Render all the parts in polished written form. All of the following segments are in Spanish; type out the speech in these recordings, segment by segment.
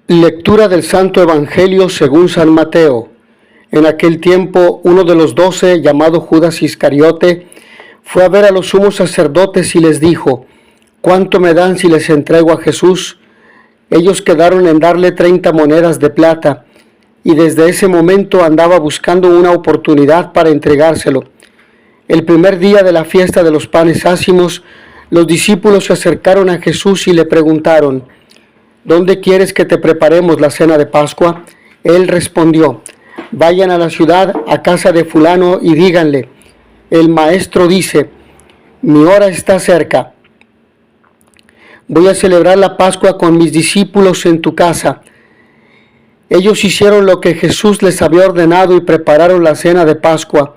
Lectura del Santo Evangelio según San Mateo. En aquel tiempo, uno de los 12, llamado Judas Iscariote, fue a ver a los sumos sacerdotes y les dijo: ¿cuánto me dan si les entrego a Jesús? Ellos quedaron en darle 30 monedas de plata, y desde ese momento andaba buscando una oportunidad para entregárselo. El primer día de la fiesta de los panes ácimos, los discípulos se acercaron a Jesús y le preguntaron: ¿dónde quieres que te preparemos la cena de Pascua? Él respondió: vayan a la ciudad, a casa de fulano, y díganle: el maestro dice, mi hora está cerca. Voy a celebrar la Pascua con mis discípulos en tu casa. Ellos hicieron lo que Jesús les había ordenado y prepararon la cena de Pascua.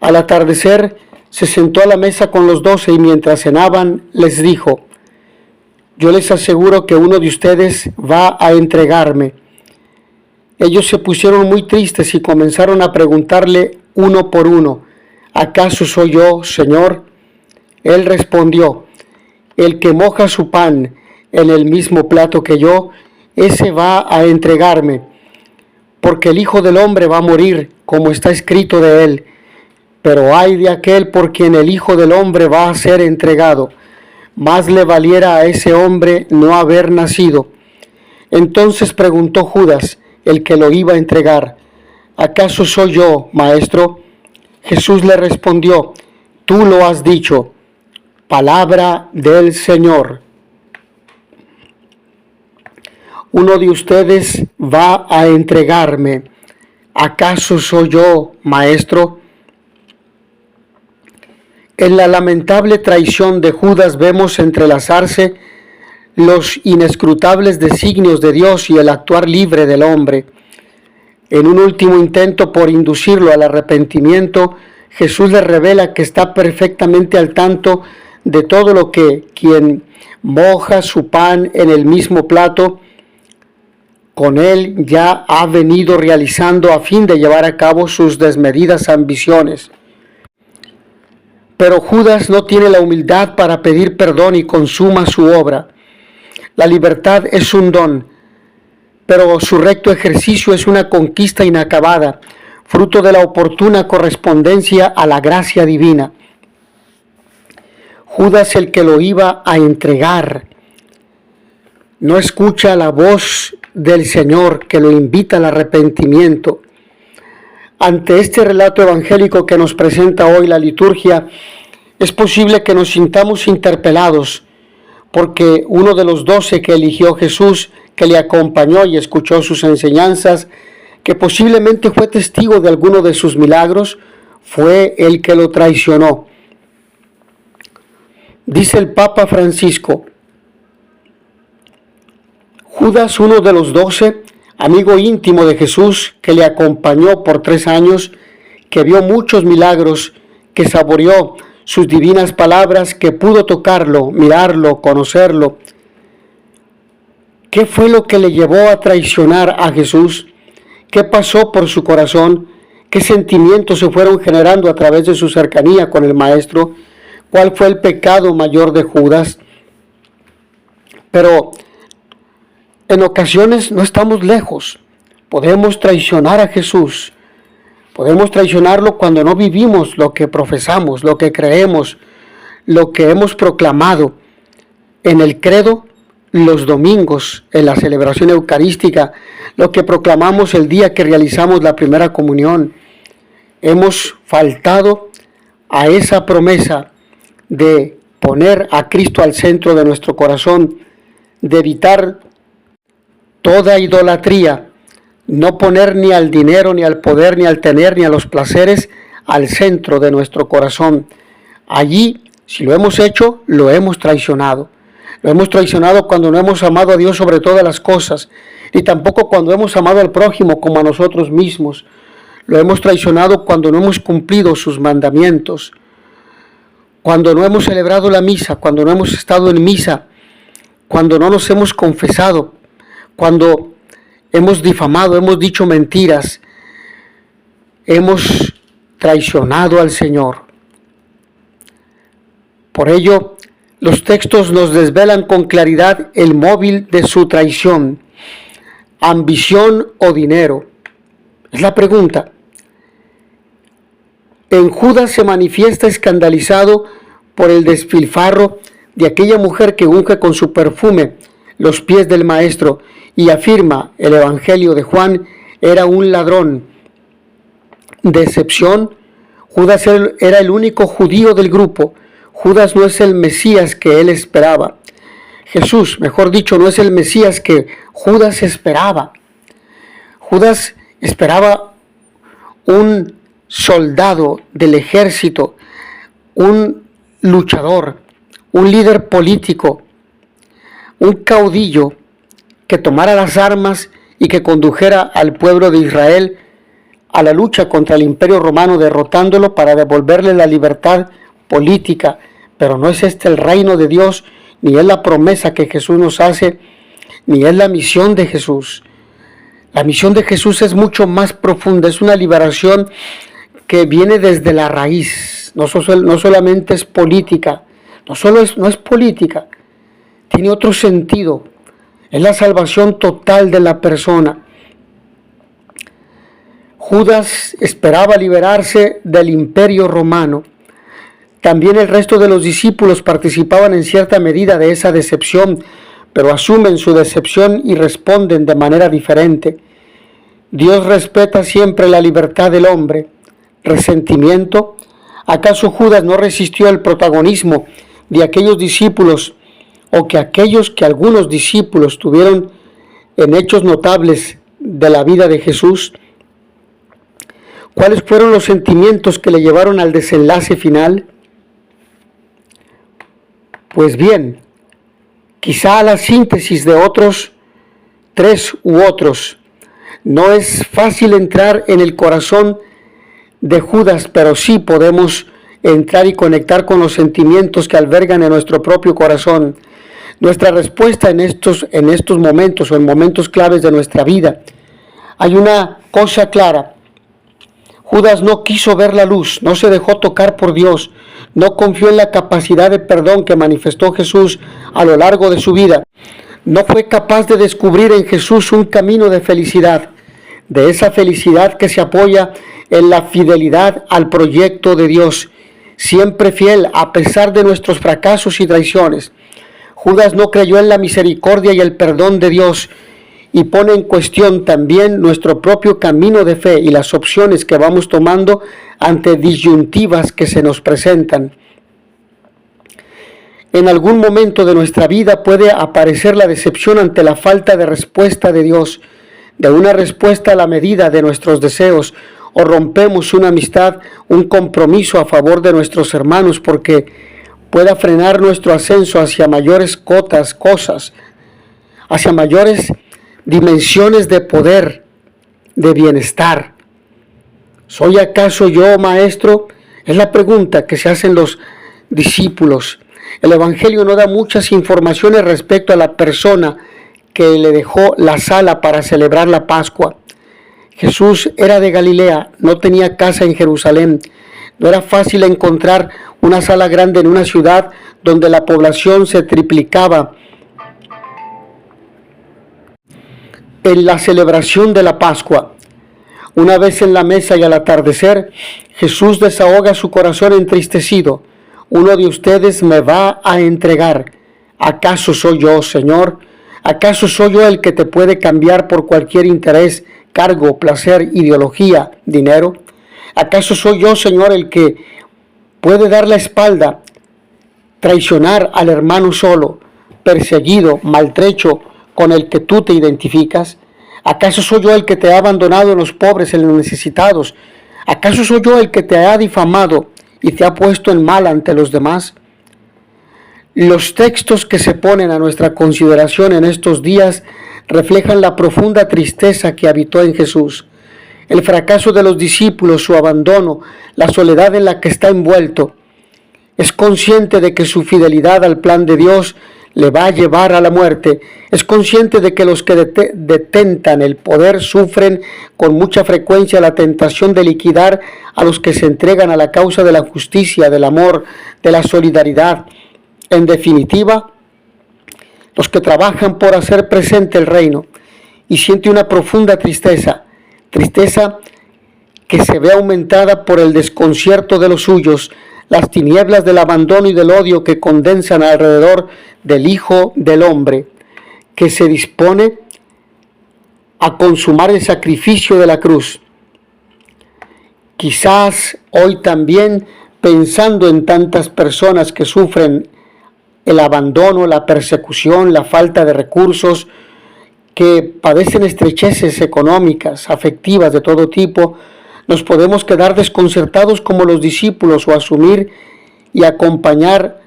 Al atardecer, se sentó a la mesa con los 12 y mientras cenaban, les dijo: yo les aseguro que uno de ustedes va a entregarme. Ellos se pusieron muy tristes y comenzaron a preguntarle uno por uno: ¿acaso soy yo, Señor? Él respondió: el que moja su pan en el mismo plato que yo, ese va a entregarme. Porque el Hijo del Hombre va a morir, como está escrito de él. Pero ay de aquel por quien el Hijo del Hombre va a ser entregado. Más le valiera a ese hombre no haber nacido. Entonces preguntó Judas, el que lo iba a entregar: ¿acaso soy yo, maestro? Jesús le respondió: tú lo has dicho. Palabra del Señor. Uno de ustedes va a entregarme. ¿Acaso soy yo, maestro? En la lamentable traición de Judas vemos entrelazarse los inescrutables designios de Dios y el actuar libre del hombre. En un último intento por inducirlo al arrepentimiento, Jesús le revela que está perfectamente al tanto de todo lo que quien moja su pan en el mismo plato con él ya ha venido realizando a fin de llevar a cabo sus desmedidas ambiciones. Pero Judas no tiene la humildad para pedir perdón y consuma su obra. La libertad es un don, pero su recto ejercicio es una conquista inacabada, fruto de la oportuna correspondencia a la gracia divina. Judas, el que lo iba a entregar, no escucha la voz del Señor que lo invita al arrepentimiento. Ante este relato evangélico que nos presenta hoy la liturgia, es posible que nos sintamos interpelados, porque uno de los 12 que eligió Jesús, que le acompañó y escuchó sus enseñanzas, que posiblemente fue testigo de alguno de sus milagros, fue el que lo traicionó. Dice el Papa Francisco: Judas, uno de los 12, amigo íntimo de Jesús, que le acompañó por 3 años, que vio muchos milagros, que saboreó sus divinas palabras, que pudo tocarlo, mirarlo, conocerlo. ¿Qué fue lo que le llevó a traicionar a Jesús? ¿Qué pasó por su corazón? ¿Qué sentimientos se fueron generando a través de su cercanía con el Maestro? ¿Cuál fue el pecado mayor de Judas? Pero en ocasiones no estamos lejos. Podemos traicionar a Jesús. Podemos traicionarlo cuando no vivimos lo que profesamos, lo que creemos, lo que hemos proclamado en el credo los domingos, en la celebración eucarística, lo que proclamamos el día que realizamos la primera comunión. Hemos faltado a esa promesa de poner a Cristo al centro de nuestro corazón, de evitar toda idolatría, no poner ni al dinero, ni al poder, ni al tener, ni a los placeres al centro de nuestro corazón. Allí, si lo hemos hecho, lo hemos traicionado. Lo hemos traicionado cuando no hemos amado a Dios sobre todas las cosas, y tampoco cuando hemos amado al prójimo como a nosotros mismos. Lo hemos traicionado cuando no hemos cumplido sus mandamientos, cuando no hemos celebrado la misa, cuando no hemos estado en misa, cuando no nos hemos confesado, cuando hemos difamado, hemos dicho mentiras, hemos traicionado al Señor. Por ello, los textos nos desvelan con claridad el móvil de su traición. ambición o dinero? Es la pregunta. En Judas se manifiesta escandalizado por el despilfarro de aquella mujer que unge con su perfume los pies del Maestro y afirma el Evangelio de Juan era un ladrón. Decepción. Judas era el único judío del grupo. Judas no es el Mesías que él esperaba. Jesús, mejor dicho, no es el Mesías que Judas esperaba. Judas esperaba un soldado del ejército, un luchador, un líder político, un caudillo que tomara las armas y que condujera al pueblo de Israel a la lucha contra el Imperio Romano, derrotándolo para devolverle la libertad política. Pero no es este el reino de Dios, ni es la promesa que Jesús nos hace, ni es la misión de Jesús. La misión de Jesús es mucho más profunda, es una liberación que viene desde la raíz, no solamente es política, no es política, tiene otro sentido, es la salvación total de la persona. Judas esperaba liberarse del Imperio Romano. También el resto de los discípulos participaban en cierta medida de esa decepción, pero asumen su decepción y responden de manera diferente. Dios respeta siempre la libertad del hombre. ¿Resentimiento? ¿Acaso Judas no resistió el protagonismo de aquellos discípulos o que algunos discípulos tuvieron en hechos notables de la vida de Jesús? ¿Cuáles fueron los sentimientos que le llevaron al desenlace final? Pues bien, quizá a la síntesis de otros tres u otros. No es fácil entrar en el corazón de Judas, pero sí podemos entrar y conectar con los sentimientos que albergan en nuestro propio corazón. Nuestra respuesta en estos momentos o en momentos claves de nuestra vida. Hay una cosa clara. Judas no quiso ver la luz, no se dejó tocar por Dios, no confió en la capacidad de perdón que manifestó Jesús a lo largo de su vida. No fue capaz de descubrir en Jesús un camino de felicidad, de esa felicidad que se apoya en la fidelidad al proyecto de Dios, siempre fiel a pesar de nuestros fracasos y traiciones. Judas no creyó en la misericordia y el perdón de Dios y pone en cuestión también nuestro propio camino de fe y las opciones que vamos tomando ante disyuntivas que se nos presentan. En algún momento de nuestra vida puede aparecer la decepción ante la falta de respuesta de Dios, de una respuesta a la medida de nuestros deseos, o rompemos una amistad, un compromiso a favor de nuestros hermanos porque pueda frenar nuestro ascenso hacia mayores cosas, hacia mayores dimensiones de poder, de bienestar. ¿Soy acaso yo, maestro? Es la pregunta que se hacen los discípulos. El Evangelio no da muchas informaciones respecto a la persona que le dejó la sala para celebrar la Pascua. Jesús era de Galilea, no tenía casa en Jerusalén. No era fácil encontrar una sala grande en una ciudad donde la población se triplicaba en la celebración de la Pascua. Una vez en la mesa y al atardecer, Jesús desahoga su corazón entristecido. Uno de ustedes me va a entregar. ¿Acaso soy yo, Señor? ¿Acaso soy yo el que te puede cambiar por cualquier interés, cargo, placer, ideología, dinero? ¿Acaso soy yo, Señor, el que puede dar la espalda, traicionar al hermano solo, perseguido, maltrecho, con el que tú te identificas? ¿Acaso soy yo el que te ha abandonado en los pobres, en los necesitados? ¿Acaso soy yo el que te ha difamado y te ha puesto en mal ante los demás? Los textos que se ponen a nuestra consideración en estos días reflejan la profunda tristeza que habitó en Jesús, el fracaso de los discípulos, su abandono, la soledad en la que está envuelto. Es consciente de que su fidelidad al plan de Dios le va a llevar a la muerte. Es consciente de que los que detentan el poder sufren con mucha frecuencia la tentación de liquidar a los que se entregan a la causa de la justicia, del amor, de la solidaridad. En definitiva, los que trabajan por hacer presente el reino. y siente una profunda tristeza, tristeza que se ve aumentada por el desconcierto de los suyos, las tinieblas del abandono y del odio que condensan alrededor del Hijo del Hombre, que se dispone a consumar el sacrificio de la cruz. Quizás hoy también, pensando en tantas personas que sufren el abandono, la persecución, la falta de recursos, que padecen estrecheces económicas, afectivas de todo tipo, nos podemos quedar desconcertados como los discípulos o asumir y acompañar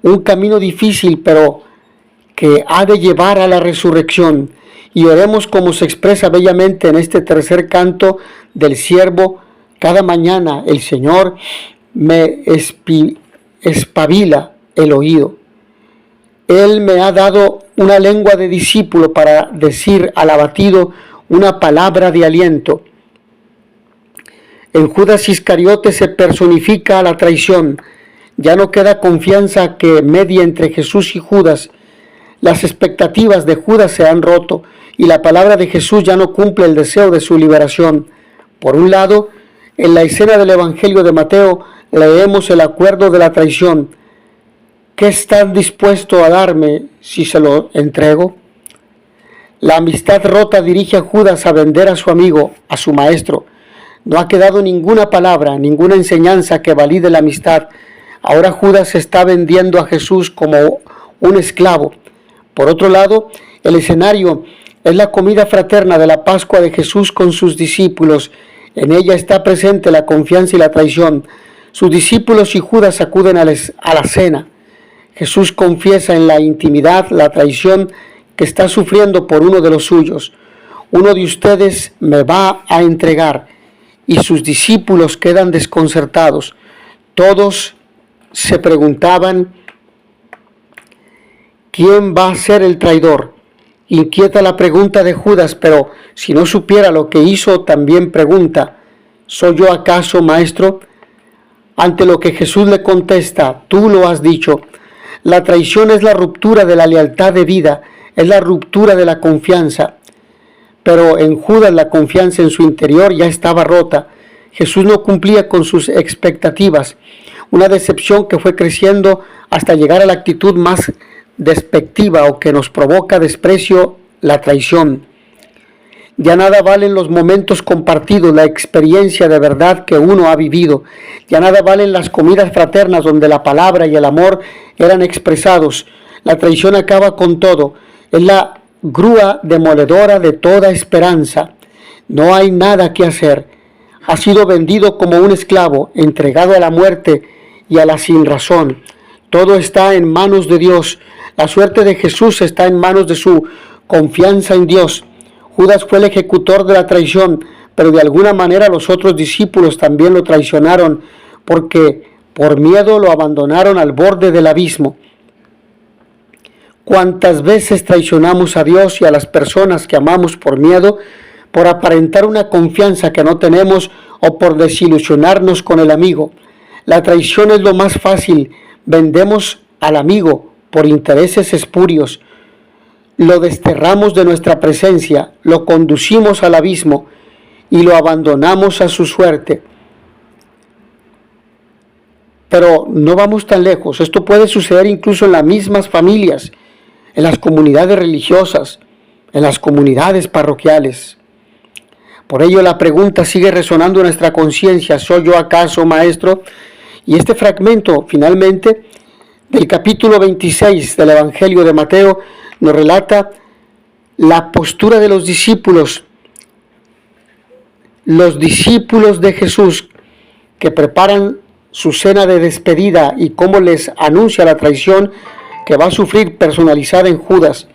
un camino difícil, pero que ha de llevar a la resurrección. Y oremos como se expresa bellamente en este tercer canto del siervo: cada mañana el Señor me espabila el oído. Él me ha dado una lengua de discípulo para decir al abatido una palabra de aliento. En Judas Iscariote se personifica la traición. Ya no queda confianza que medie entre Jesús y Judas. Las expectativas de Judas se han roto y la palabra de Jesús ya no cumple el deseo de su liberación. Por un lado, en la escena del Evangelio de Mateo leemos el acuerdo de la traición. ¿Qué estás dispuesto a darme si se lo entrego? La amistad rota dirige a Judas a vender a su amigo, a su maestro. No ha quedado ninguna palabra, ninguna enseñanza que valide la amistad. Ahora Judas está vendiendo a Jesús como un esclavo. Por otro lado, el escenario es la comida fraterna de la Pascua de Jesús con sus discípulos. En ella está presente la confianza y la traición. Sus discípulos y Judas acuden a la cena. Jesús confiesa en la intimidad la traición que está sufriendo por uno de los suyos. Uno de ustedes me va a entregar. Y sus discípulos quedan desconcertados. Todos se preguntaban: ¿quién va a ser el traidor? Inquieta la pregunta de Judas, pero si no supiera lo que hizo, también pregunta: ¿soy yo acaso, maestro? Ante lo que Jesús le contesta: tú lo has dicho. La traición es la ruptura de la lealtad de vida, es la ruptura de la confianza. Pero en Judas la confianza en su interior ya estaba rota. Jesús no cumplía con sus expectativas. Una decepción que fue creciendo hasta llegar a la actitud más despectiva o que nos provoca desprecio, la traición. Ya nada valen los momentos compartidos, la experiencia de verdad que uno ha vivido. Ya nada valen las comidas fraternas donde la palabra y el amor eran expresados. La traición acaba con todo. Es la grúa demoledora de toda esperanza. No hay nada que hacer. Ha sido vendido como un esclavo, entregado a la muerte y a la sinrazón. Todo está en manos de Dios. La suerte de Jesús está en manos de su confianza en Dios. Judas fue el ejecutor de la traición, pero de alguna manera los otros discípulos también lo traicionaron, porque por miedo lo abandonaron al borde del abismo. ¿Cuántas veces traicionamos a Dios y a las personas que amamos por miedo, por aparentar una confianza que no tenemos o por desilusionarnos con el amigo? La traición es lo más fácil. Vendemos al amigo por intereses espurios. Lo desterramos de nuestra presencia, lo conducimos al abismo y lo abandonamos a su suerte. Pero no vamos tan lejos. Esto puede suceder incluso en las mismas familias, en las comunidades religiosas, en las comunidades parroquiales. Por ello la pregunta sigue resonando en nuestra conciencia: ¿soy yo acaso, maestro? Y este fragmento, finalmente, del capítulo 26 del Evangelio de Mateo, nos relata la postura de los discípulos de Jesús, que preparan su cena de despedida y cómo les anuncia la traición que va a sufrir personalizada en Judas,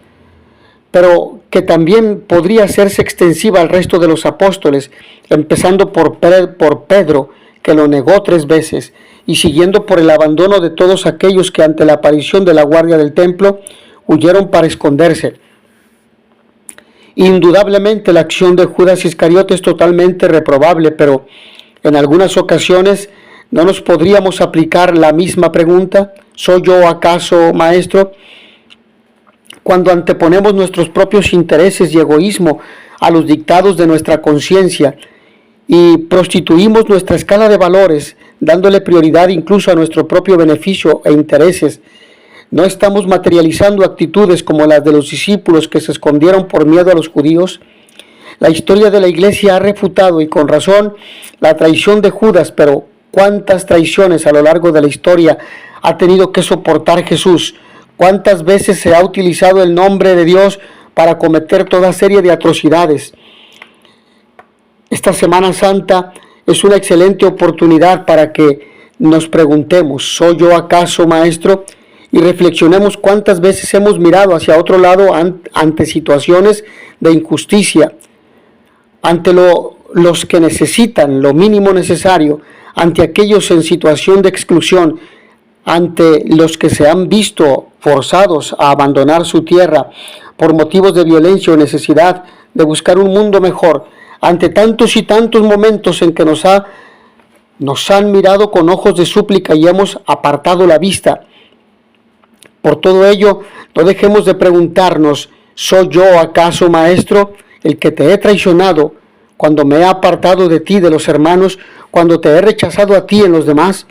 pero que también podría hacerse extensiva al resto de los apóstoles, empezando por Pedro, que lo negó 3 veces, y siguiendo por el abandono de todos aquellos que ante la aparición de la guardia del templo huyeron para esconderse. Indudablemente la acción de Judas Iscariote es totalmente reprobable, pero en algunas ocasiones ¿no nos podríamos aplicar la misma pregunta? ¿Soy yo acaso, maestro? cuando anteponemos nuestros propios intereses y egoísmo a los dictados de nuestra conciencia y prostituimos nuestra escala de valores, dándole prioridad incluso a nuestro propio beneficio e intereses. ¿No estamos materializando actitudes como las de los discípulos que se escondieron por miedo a los judíos? La historia de la iglesia ha refutado, y con razón, la traición de Judas, pero ¿cuántas traiciones a lo largo de la historia ha tenido que soportar Jesús? ¿Cuántas veces se ha utilizado el nombre de Dios para cometer toda serie de atrocidades? Esta Semana Santa es una excelente oportunidad para que nos preguntemos, ¿soy yo acaso maestro? Y reflexionemos cuántas veces hemos mirado hacia otro lado ante situaciones de injusticia, ante los que necesitan lo mínimo necesario, ante aquellos en situación de exclusión, ante los que se han visto forzados a abandonar su tierra por motivos de violencia o necesidad de buscar un mundo mejor, ante tantos y tantos momentos en que nos han mirado con ojos de súplica y hemos apartado la vista. Por todo ello, no dejemos de preguntarnos, ¿soy yo acaso maestro el que te he traicionado cuando me he apartado de ti, de los hermanos, cuando te he rechazado a ti en los demás?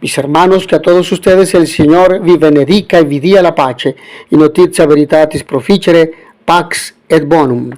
Mis hermanos, que a todos ustedes el Señor vi benedica e vi dia la pace, in notizia veritatis proficere, pax et bonum.